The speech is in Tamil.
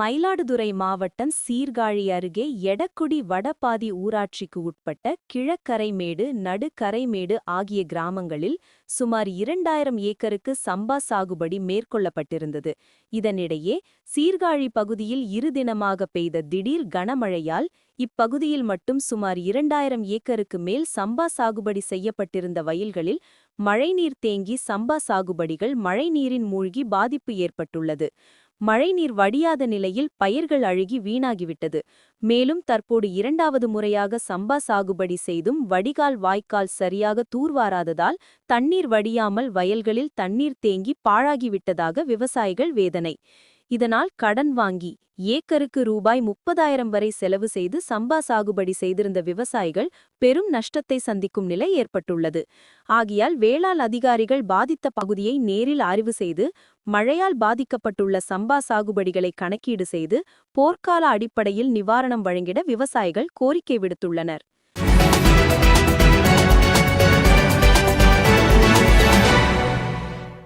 மயிலாடுதுறை மாவட்டம் சீர்காழி அருகே எடக்குடி வடபாதி ஊராட்சிக்கு உட்பட்ட கிழக்கரைமேடு நடுக்கரைமேடு ஆகிய கிராமங்களில் சுமார் 2000 ஏக்கருக்கு சம்பா சாகுபடி மேற்கொள்ளப்பட்டிருந்தது. இதனிடையே சீர்காழி பகுதியில் இருதினமாக பெய்த திடீர் கனமழையால் இப்பகுதியில் மட்டும் சுமார் 2000 ஏக்கருக்கு மேல் சம்பா சாகுபடி செய்யப்பட்டிருந்த வயல்களில் மழைநீர் தேங்கி சம்பா சாகுபடிகள் மழைநீரின் மூழ்கி பாதிப்பு ஏற்பட்டுள்ளது. மழைநீர் வடியாத நிலையில் பயிர்கள் அழுகி வீணாகிவிட்டது. மேலும் தற்போது 2வது முறையாக சம்பா சாகுபடி செய்தும் வடிகால் வாய்க்கால் சரியாக தூர்வாராததால் தண்ணீர் வடியாமல் வயல்களில் தண்ணீர் தேங்கி பாழாகிவிட்டதாக விவசாயிகள் வேதனை. இதனால் கடன் வாங்கி ஏக்கருக்கு ரூபாய் 30,000 வரை செலவு செய்து சம்பா சாகுபடி செய்திருந்த விவசாயிகள் பெரும் நஷ்டத்தை சந்திக்கும் நிலை ஏற்பட்டுள்ளது. ஆகையால் வேளாண் அதிகாரிகள் பாதித்த பகுதியை நேரில் ஆய்வு செய்து மழையால் பாதிக்கப்பட்டுள்ள சம்பா சாகுபடிகளை கணக்கீடு செய்து போர்க்கால அடிப்படையில் நிவாரணம் வழங்கிட விவசாயிகள் கோரிக்கை விடுத்துள்ளனர்.